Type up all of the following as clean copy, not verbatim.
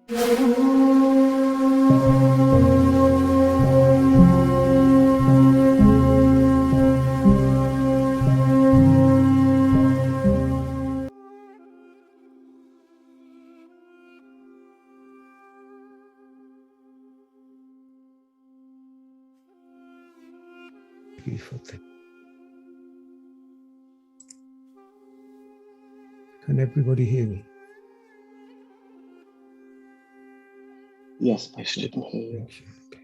Beautiful thing. Can everybody hear me? Yes, Pastor, I can hear you. Okay.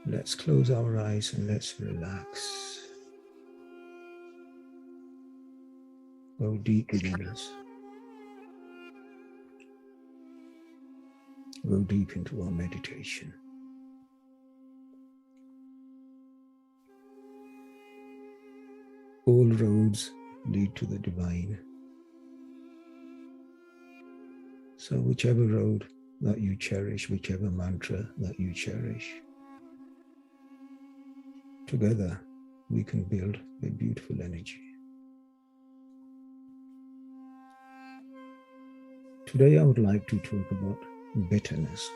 Let's close our eyes and let's relax. Go deep within us. Go deep into our meditation. All roads lead to the divine. So whichever road that you cherish, whichever mantra that you cherish, together we can build a beautiful energy. Today I would like to talk about bitterness.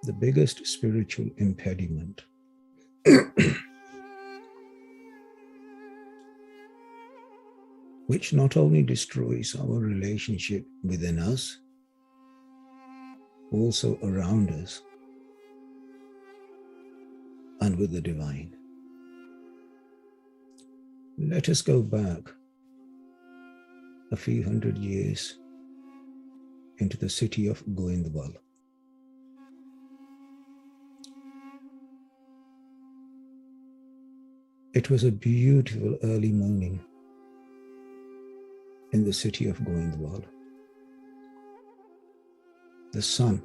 The biggest spiritual impediment which not only destroys our relationship within us, also around us and with the divine. Let us go back a few hundred years into the city of Goindwal. It was a beautiful early morning in the city of Goindwal. The sun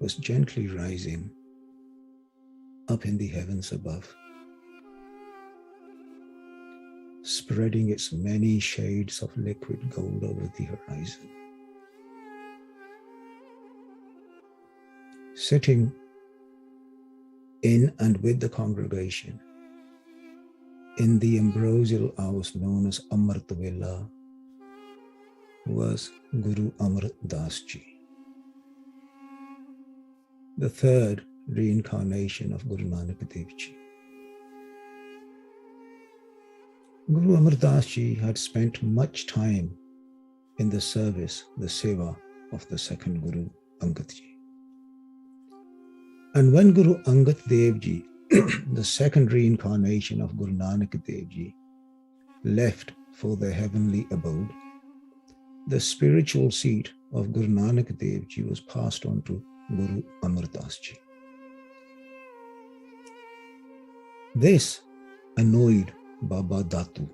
was gently rising up in the heavens above, spreading its many shades of liquid gold over the horizon. Sitting in and with the congregation in the ambrosial house known as Amrit Vela was Guru Amar Das Ji, the third reincarnation of Guru Nanak Dev Ji. Guru Amar Das Ji had spent much time in the service, the seva of the second Guru Angad Ji. And when Guru Angad Dev Ji, the second reincarnation of Guru Nanak Dev Ji, left for the heavenly abode, the spiritual seat of Guru Nanak Dev Ji was passed on to Guru Amar Das Ji. This annoyed Baba Datu.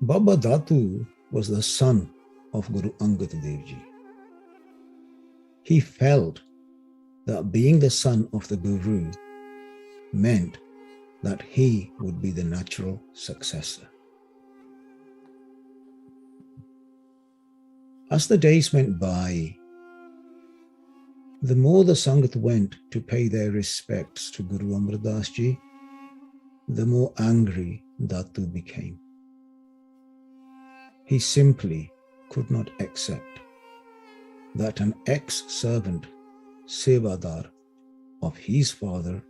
Baba Datu was the son of Guru Angad Dev Ji. He felt that being the son of the Guru meant that he would be the natural successor. As the days went by, the more the Sangat went to pay their respects to Guru Amar Das Ji, the more angry Datu became. He simply could not accept that an ex-servant, Sevadar of his father,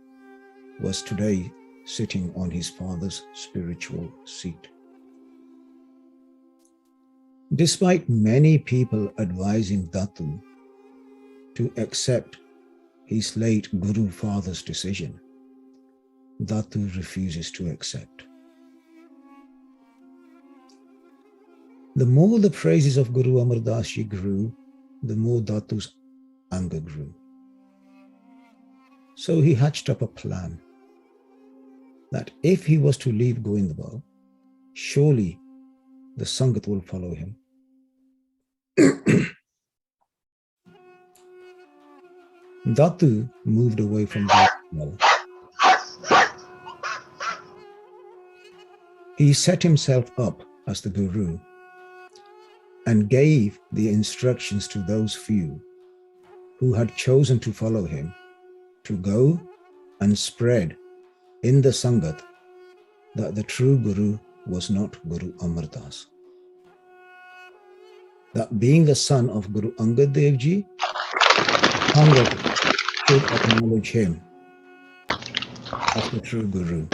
was today sitting on his father's spiritual seat. Despite many people advising Datu to accept his late Guru father's decision, Datu refuses to accept. The more the praises of Guru Amar Das Ji grew, the more Datu's anger grew. So he hatched up a plan that if he was to leave Goindwal, surely the Sangat will follow him. Datu moved away from Goindwal. He set himself up as the Guru and gave the instructions to those few who had chosen to follow him to go and spread in the Sangat that the true Guru was not Guru Amar Das. That being the son of Guru Angad Dev Ji, Sangat should acknowledge him as the true Guru.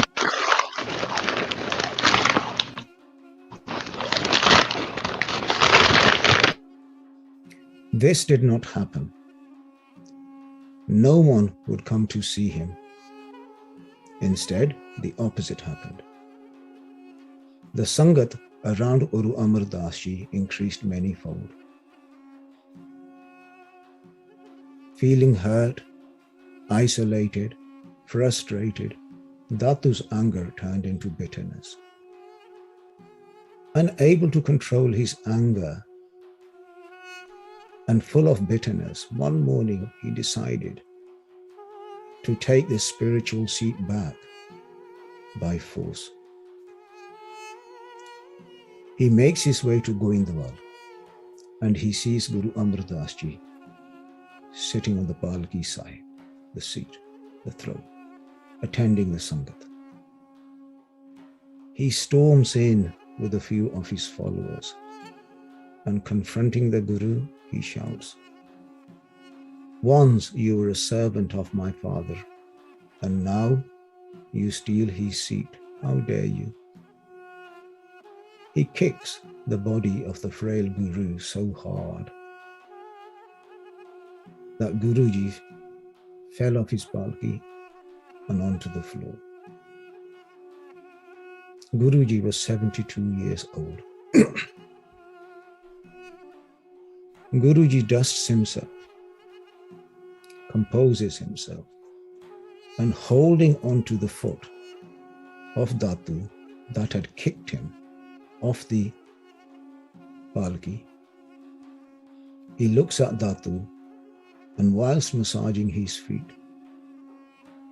This did not happen. No one would come to see him. Instead, the opposite happened. The Sangat around Guru Amar Das Ji increased manyfold. Feeling hurt, isolated, frustrated, Datu's anger turned into bitterness. Unable to control his anger and full of bitterness, one morning he decided to take the spiritual seat back by force. He makes his way to Goindwal and he sees Guru Amar Das Ji sitting on the Palki side, the seat, the throne, attending the Sangat. He storms in with a few of his followers and confronting the Guru, he shouts, "Once you were a servant of my father and now you steal his seat. How dare you?" He kicks the body of the frail Guru so hard that Guruji fell off his palki and onto the floor. Guruji was 72 years old. Guruji dusts himself, composes himself, and holding onto the foot of Datu that had kicked him off the palki, he looks at Datu and whilst massaging his feet,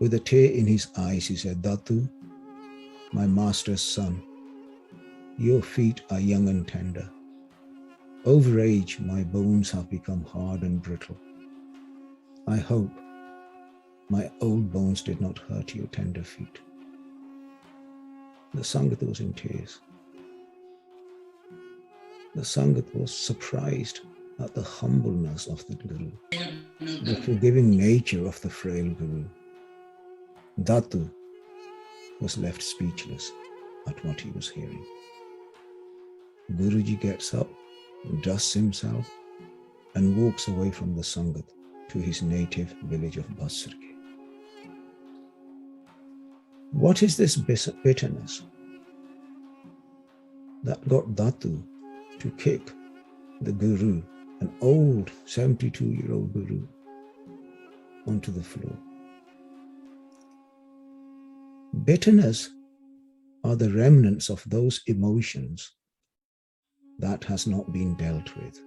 with a tear in his eyes, he said, "Datu, my master's son, your feet are young and tender. Over age, my bones have become hard and brittle. I hope my old bones did not hurt your tender feet." The Sangat was in tears. The Sangat was surprised at the humbleness of the Guru, the forgiving nature of the frail Guru. Datu was left speechless at what he was hearing. Guruji gets up, dusts himself, and walks away from the Sangat to his native village of Basrke. What is this bitterness that got Datu to kick the Guru, an old 72-year-old Guru, onto the floor? Bitterness are the remnants of those emotions that has not been dealt with,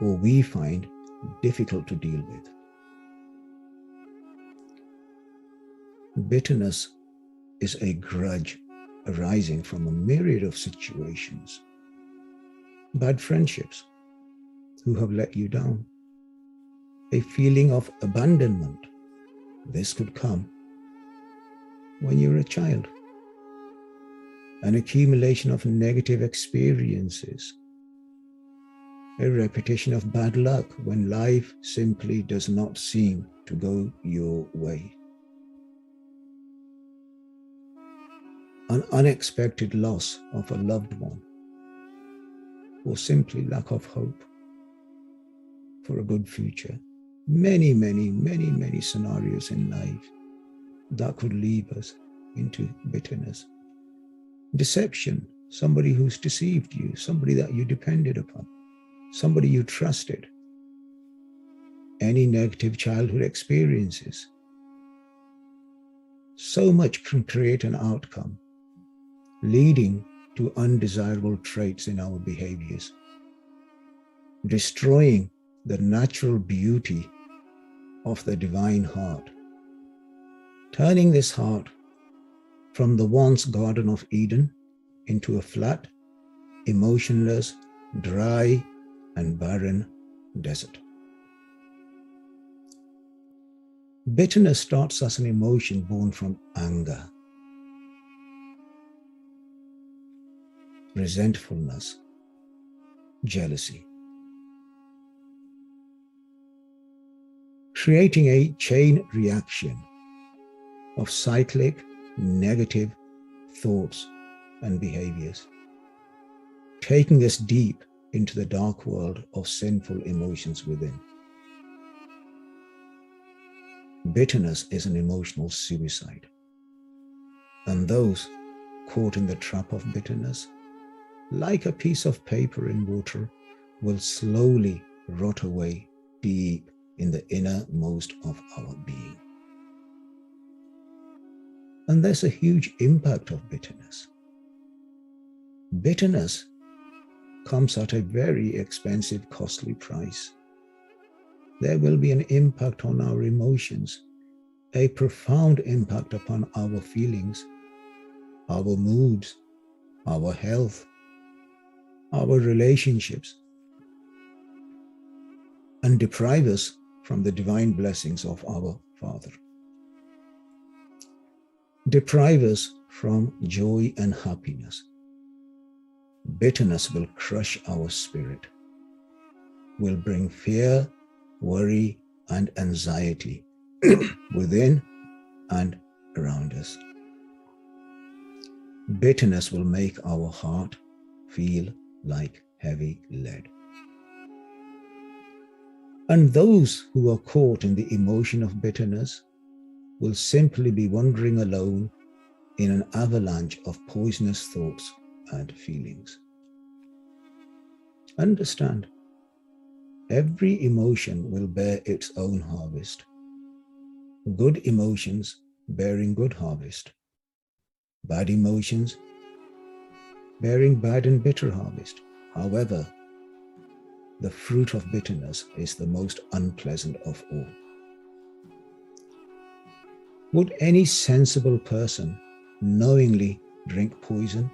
or we find difficult to deal with. Bitterness is a grudge arising from a myriad of situations. Bad friendships who have let you down. A feeling of abandonment. This could come when you're a child. An accumulation of negative experiences. A repetition of bad luck when life simply does not seem to go your way. An unexpected loss of a loved one, or simply lack of hope for a good future. Many, many, many, many scenarios in life that could lead us into bitterness. Deception, somebody who's deceived you, somebody that you depended upon, somebody you trusted. Any negative childhood experiences. So much can create an outcome, leading to undesirable traits in our behaviors, destroying the natural beauty of the divine heart, turning this heart from the once Garden of Eden into a flat, emotionless, dry, and barren desert. Bitterness starts as an emotion born from anger. resentfulness, jealousy, creating a chain reaction of cyclic negative thoughts and behaviors, taking us deep into the dark world of sinful emotions within. Bitterness is an emotional suicide, and those caught in the trap of bitterness, like a piece of paper in water, will slowly rot away deep in the innermost of our being. And there's a huge impact of bitterness. Bitterness comes at a very expensive, costly price. There will be an impact on our emotions, a profound impact upon our feelings, our moods, our health, our relationships, and deprive us from the divine blessings of our Father. Deprive us from joy and happiness. Bitterness will crush our spirit, will bring fear, worry, and anxiety within and around us. Bitterness will make our heart feel like heavy lead. And those who are caught in the emotion of bitterness will simply be wandering alone in an avalanche of poisonous thoughts and feelings. Understand, every emotion will bear its own harvest. Good emotions bearing good harvest. Bad emotions bearing bad and bitter harvest. However, the fruit of bitterness is the most unpleasant of all. Would any sensible person knowingly drink poison,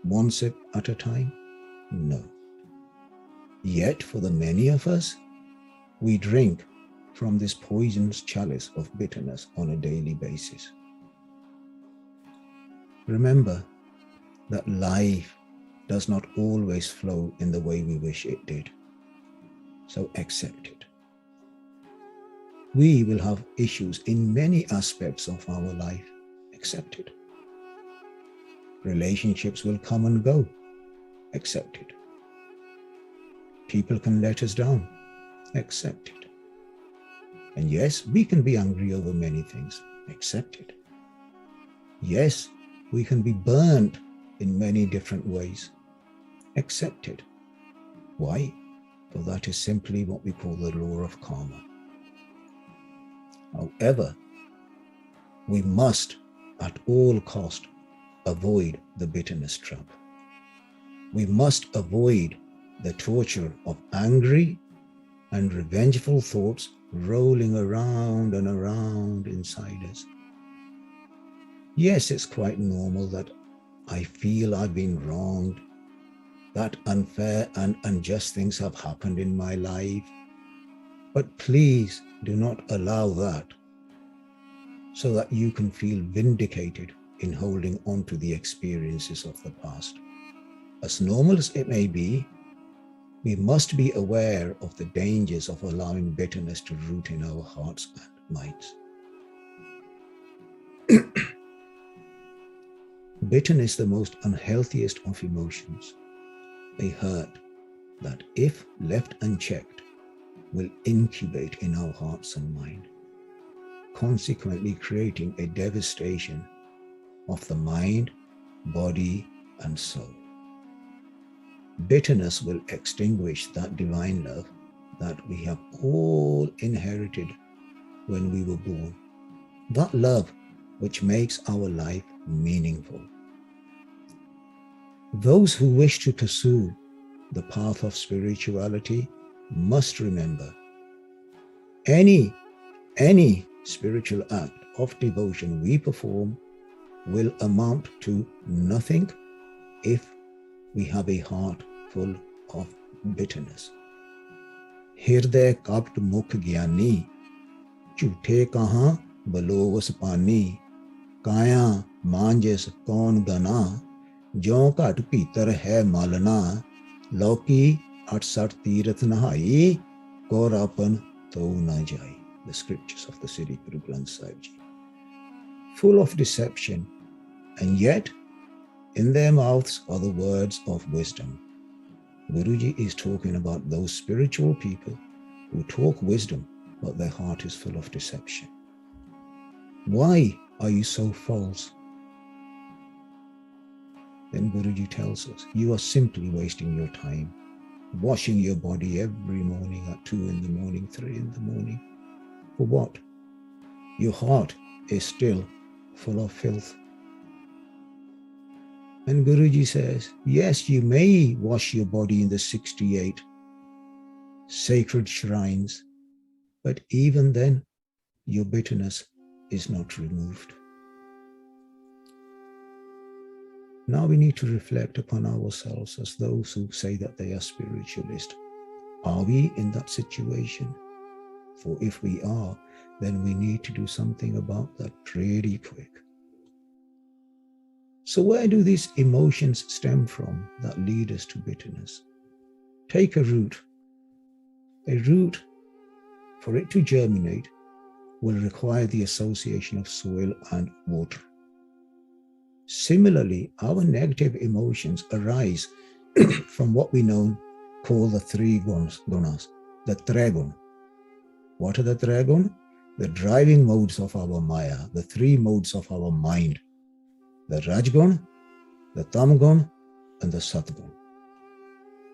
one sip at a time? No. Yet for the many of us, we drink from this poisonous chalice of bitterness on a daily basis. Remember that life does not always flow in the way we wish it did. So accept it. We will have issues in many aspects of our life. Accept it. Relationships will come and go. Accept it. People can let us down. Accept it. And yes, we can be angry over many things. Accept it. Yes, we can be burnt in many different ways. Accept it. Why? For that is simply what we call the law of karma. However, we must at all cost avoid the bitterness trap. We must avoid the torture of angry and revengeful thoughts rolling around and around inside us. Yes, it's quite normal that I feel I've been wronged, that unfair and unjust things have happened in my life. But please do not allow that so that you can feel vindicated in holding on to the experiences of the past. As normal as it may be, we must be aware of the dangers of allowing bitterness to root in our hearts and minds. Bitterness is the most unhealthiest of emotions, a hurt that, if left unchecked, will incubate in our hearts and mind, consequently creating a devastation of the mind, body, and soul. Bitterness will extinguish that divine love that we have all inherited when we were born, that love which makes our life meaningful. Those who wish to pursue the path of spirituality must remember any spiritual act of devotion we perform will amount to nothing if we have a heart full of bitterness. Hirday kapt mukh gyani, jhoote kahan balowus pani, kaya manjas kaun gana, ज्यों घट भीतर है मालना, लौकी 68 तीरथ नहाई, कोरापन तो न जाई. The scriptures of the Sri Guru Granth Sahib Ji. Full of deception, and yet in their mouths are the words of wisdom. Guruji is talking about those spiritual people who talk wisdom, but their heart is full of deception. Why are you so false? Then Guruji tells us, you are simply wasting your time, washing your body every morning at 2 in the morning, 3 in the morning. For what? Your heart is still full of filth. And Guruji says, yes, you may wash your body in the 68 sacred shrines, but even then, your bitterness is not removed. Now we need to reflect upon ourselves as those who say that they are spiritualists. Are we in that situation? For if we are, then we need to do something about that pretty quick. So where do these emotions stem from that lead us to bitterness? Take a root. A root, for it to germinate, will require the association of soil and water. Similarly, our negative emotions arise from what we call the three gunas, the Triguna. What are the Triguna? The driving modes of our Maya, the three modes of our mind, the Rajguna, the Tamguna, and the Satguna.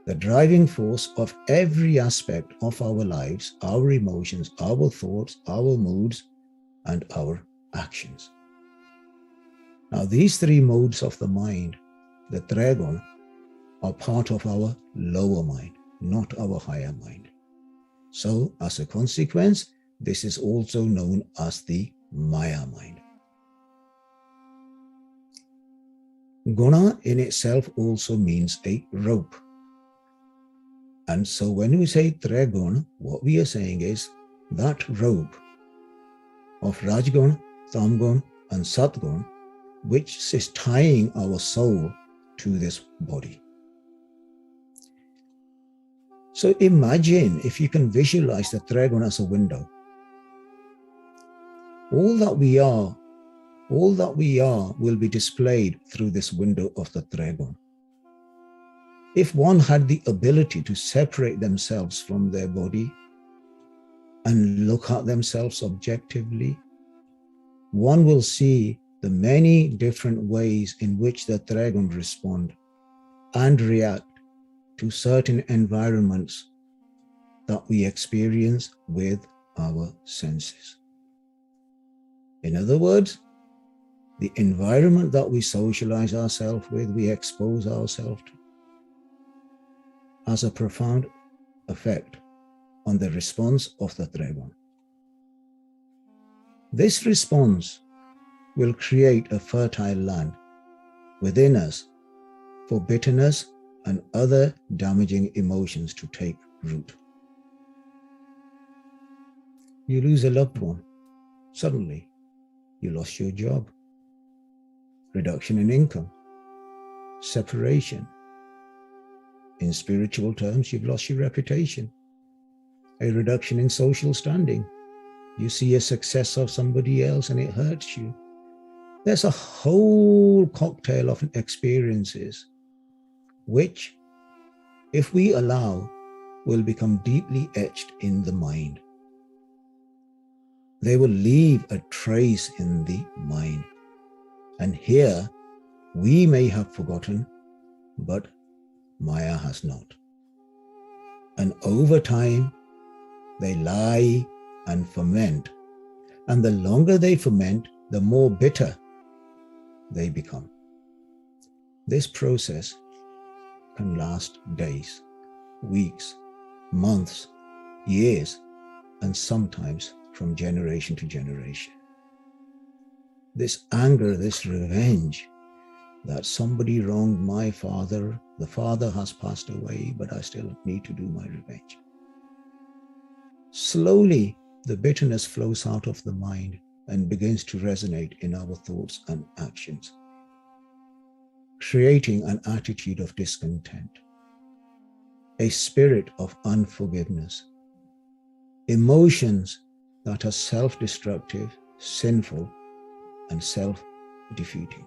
The driving force of every aspect of our lives, our emotions, our thoughts, our moods, and our actions. Now, these three modes of the mind, the Triguna, are part of our lower mind, not our higher mind. So, as a consequence, this is also known as the Maya mind. Guna in itself also means a rope. And so when we say Triguna, what we are saying is that rope of Rajguna, Tamguna, and Satguna, which is tying our soul to this body. So imagine if you can visualize the Triguna as a window. All that we are will be displayed through this window of the Triguna. If one had the ability to separate themselves from their body and look at themselves objectively, one will see the many different ways in which the Triguna respond and react to certain environments that we experience with our senses. In other words, the environment that we socialize ourselves with, we expose ourselves to, has a profound effect on the response of the Triguna. This response will create a fertile land within us for bitterness and other damaging emotions to take root. You lose a loved one, suddenly you lost your job, reduction in income, separation. In spiritual terms, you've lost your reputation, a reduction in social standing. You see a success of somebody else and it hurts you. There's a whole cocktail of experiences which, if we allow, will become deeply etched in the mind. They will leave a trace in the mind. And here, we may have forgotten, but Maya has not. And over time, they lie and ferment. And the longer they ferment, the more bitter they become. This process can last days, weeks, months, years, and sometimes from generation to generation. This anger, this revenge that somebody wronged my father, the father has passed away, but I still need to do my revenge. Slowly, the bitterness flows out of the mind and begins to resonate in our thoughts and actions. creating an attitude of discontent, a spirit of unforgiveness, emotions that are self-destructive, sinful, and self-defeating,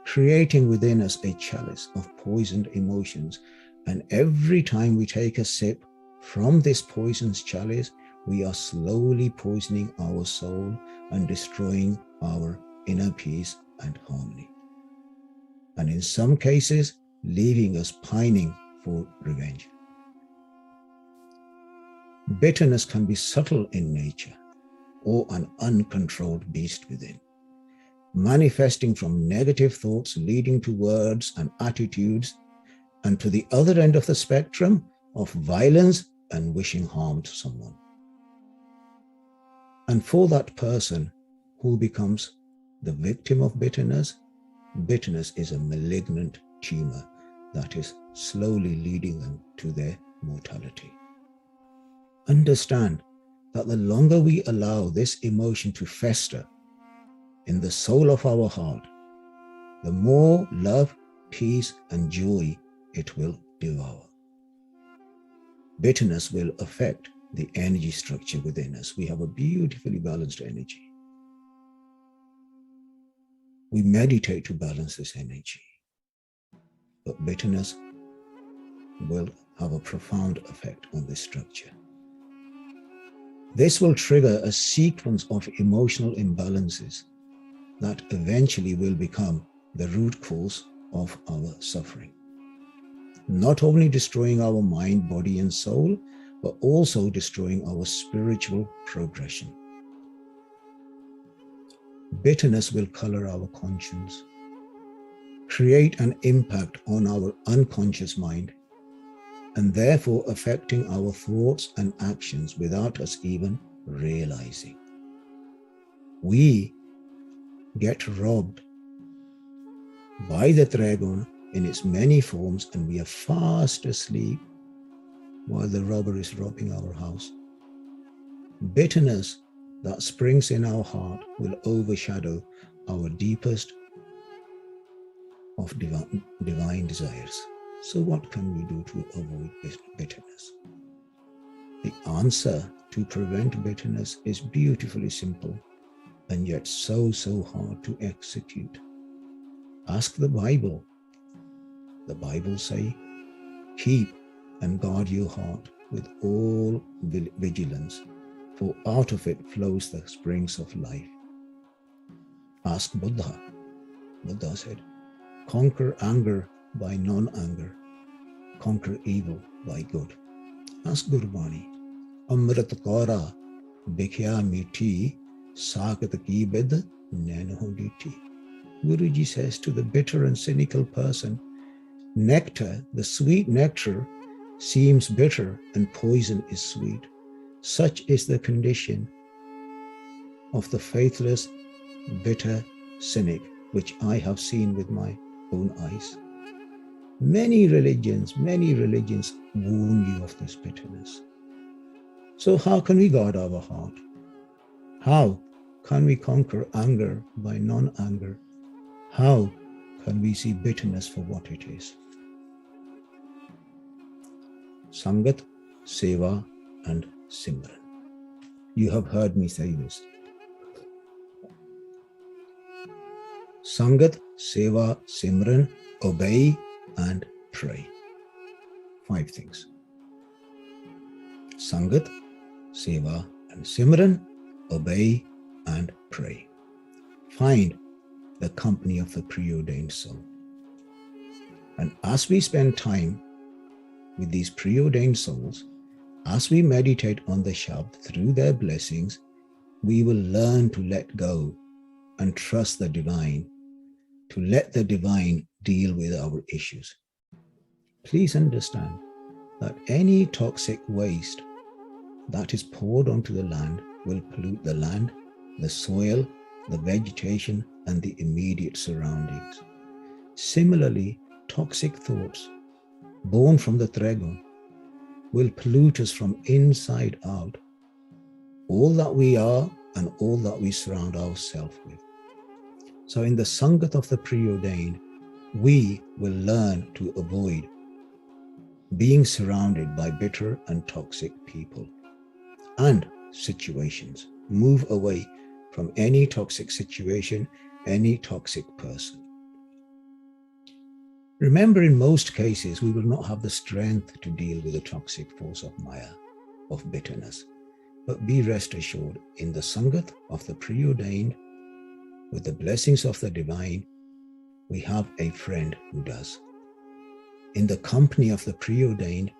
creating within us a chalice of poisoned emotions. And every time we take a sip from this poisoned chalice, we are slowly poisoning our soul and destroying our inner peace and harmony. And in some cases, leaving us pining for revenge. Bitterness can be subtle in nature or an uncontrolled beast within, manifesting from negative thoughts leading to words and attitudes, and to the other end of the spectrum of violence and wishing harm to someone. And for that person who becomes the victim of bitterness, bitterness is a malignant tumor that is slowly leading them to their mortality. Understand that the longer we allow this emotion to fester in the soul of our heart, the more love, peace, and joy it will devour. Bitterness will affect the energy structure within us. We have a beautifully balanced energy. We meditate to balance this energy, but bitterness will have a profound effect on this structure. This will trigger a sequence of emotional imbalances that eventually will become the root cause of our suffering. Not only destroying our mind, body, and soul, but also destroying our spiritual progression. Bitterness will color our conscience, create an impact on our unconscious mind, and therefore affecting our thoughts and actions without us even realizing. We get robbed by the dragon in its many forms, and we are fast asleep while the robber is robbing our house. Bitterness that springs in our heart will overshadow our deepest of divine desires. So what can we do to avoid bitterness? The answer to prevent bitterness is beautifully simple and yet so hard to execute. Ask the Bible. The Bible say, keep and guard your heart with all vigilance, for out of it flows the springs of life. Ask Buddha. Buddha said, conquer anger by non-anger, conquer evil by good. Ask Gurbani, Amrit Kaura Bikhya Miti Sagat Ki Bid Nainaho Diti. Guruji says to the bitter and cynical person, nectar, the sweet nectar, seems bitter and poison is sweet. Such is the condition of the faithless, bitter cynic, which I have seen with my own eyes. Many religions warn you of this bitterness. So how can we guard our heart? How can we conquer anger by non-anger? How can we see bitterness for what it is? Sangat, Seva, and Simran. You have heard me say this. Sangat, Seva, Simran, obey and pray. 5 things. Sangat, Seva, and Simran, obey and pray. Find the company of the preordained soul. And as we spend time with these preordained souls, as we meditate on the Shabd through their blessings, we will learn to let go and trust the divine, to let the divine deal with our issues. Please understand that any toxic waste that is poured onto the land will pollute the land, the soil, the vegetation, and the immediate surroundings. Similarly, toxic thoughts born from the dragon will pollute us from inside out, all that we are and all that we surround ourselves with. So in the Sangat of the preordained, we will learn to avoid being surrounded by bitter and toxic people and situations. Move away from any toxic situation, any toxic person. Remember, in most cases, we will not have the strength to deal with the toxic force of Maya, of bitterness. But be rest assured, in the Sangat of the preordained, with the blessings of the divine, we have a friend who does. In the company of the preordained,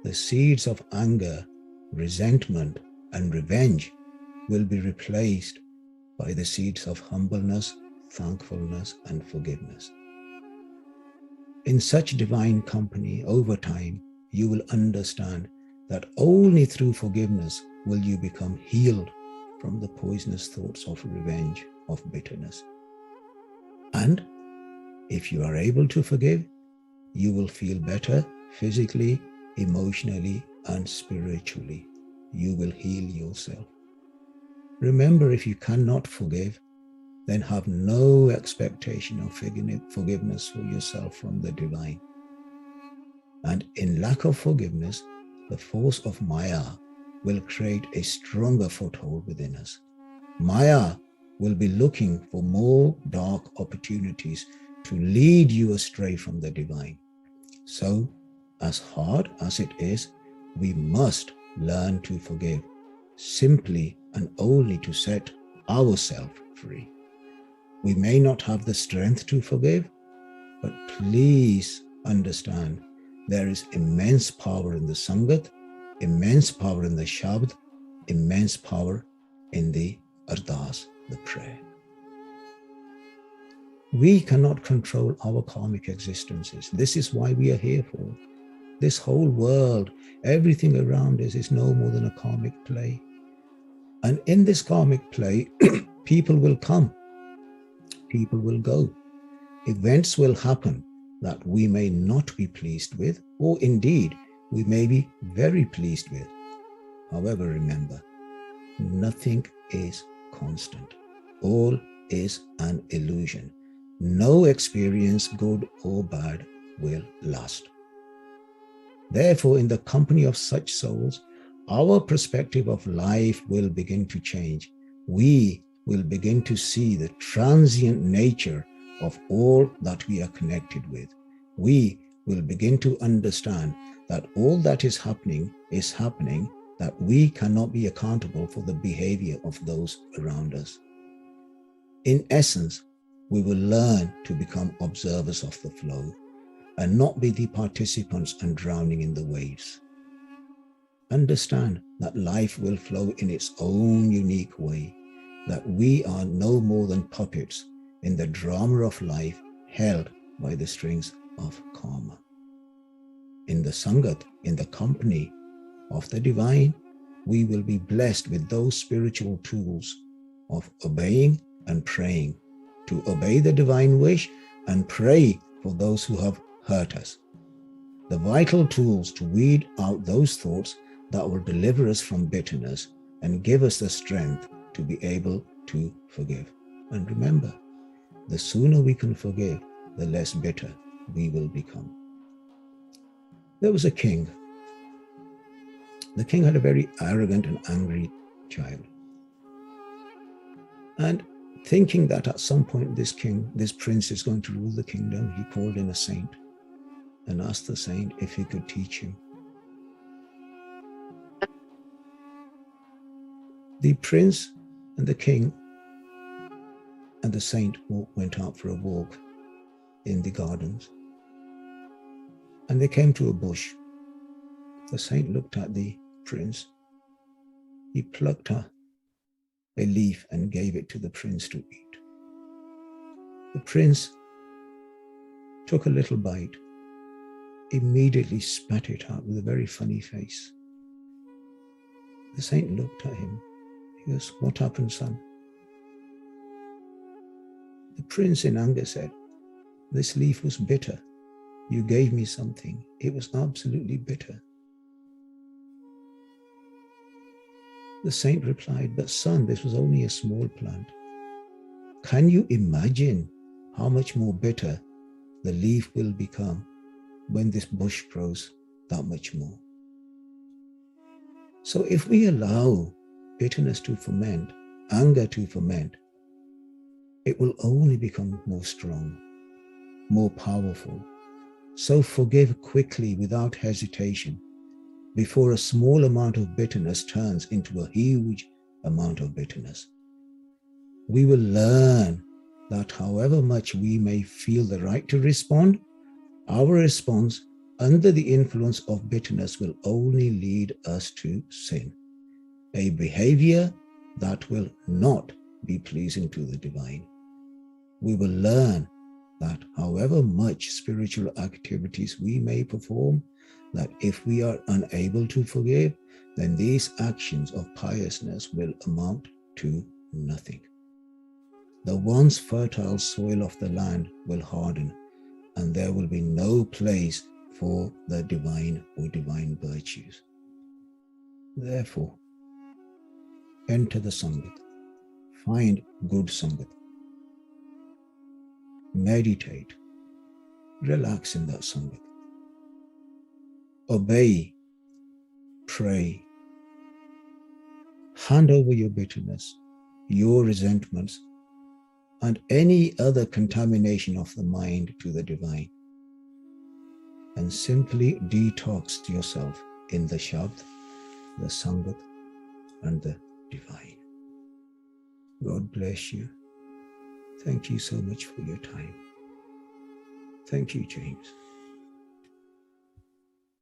the seeds of anger, resentment, and revenge will be replaced by the seeds of humbleness, thankfulness, and forgiveness. In such divine company, over time, you will understand that only through forgiveness will you become healed from the poisonous thoughts of revenge, of bitterness. And if you are able to forgive, you will feel better physically, emotionally, and spiritually. You will heal yourself. Remember, if you cannot forgive, then have no expectation of forgiveness for yourself from the divine. And in lack of forgiveness, the force of Maya will create a stronger foothold within us. Maya will be looking for more dark opportunities to lead you astray from the divine. So, as hard as it is, we must learn to forgive, simply and only to set ourselves free. We may not have the strength to forgive, but please understand there is immense power in the Sangat, immense power in the Shabd, immense power in the Ardas, the prayer. We cannot control our karmic existences. This is why we are here for. This whole world, everything around us is no more than a karmic play. And in this karmic play, people will come, people will go. Events will happen that we may not be pleased with, or indeed, we may be very pleased with. However, remember, nothing is constant. All is an illusion. No experience, good or bad, will last. Therefore, in the company of such souls, our perspective of life will begin to change. We will begin to see the transient nature of all that we are connected with. We will begin to understand that all that is happening, that we cannot be accountable for the behavior of those around us. In essence, we will learn to become observers of the flow and not be the participants and drowning in the waves. Understand that life will flow in its own unique way, that we are no more than puppets in the drama of life held by the strings of karma. In the Sangat, in the company of the divine, we will be blessed with those spiritual tools of obeying and praying, to obey the divine wish and pray for those who have hurt us. The vital tools to weed out those thoughts that will deliver us from bitterness and give us the strength to be able to forgive. And remember, the sooner we can forgive, the less bitter we will become. There was a king. The king had a very arrogant and angry child. And thinking that at some point this prince is going to rule the kingdom, he called in a saint and asked the saint if he could teach him. The prince and the king and the saint went out for a walk in the gardens, and they came to a bush. The saint looked at the prince. He plucked a leaf and gave it to the prince to eat. The prince took a little bite, immediately spat it out with a very funny face. The saint looked at him. He goes, "What happened, son?" The prince in anger said, "This leaf was bitter. You gave me something. It was absolutely bitter." The saint replied, "But son, this was only a small plant. Can you imagine how much more bitter the leaf will become when this bush grows that much more. So if we allow bitterness to ferment, anger to ferment, it will only become more strong, more powerful. So forgive quickly without hesitation before a small amount of bitterness turns into a huge amount of bitterness. We will learn that however much we may feel the right to respond, our response under the influence of bitterness will only lead us to sin, a behavior that will not be pleasing to the divine. We will learn that however much spiritual activities we may perform, that if we are unable to forgive, then these actions of piousness will amount to nothing. The once fertile soil of the land will harden, and there will be no place for the divine or divine virtues. Therefore, enter the Sangat, find good Sangat, meditate, relax in that Sangat, obey, pray, hand over your bitterness, your resentments, and any other contamination of the mind to the divine, and simply detox yourself in the Shabd, the Sangat, and the divine. God bless you. Thank you so much for your time. Thank you, James.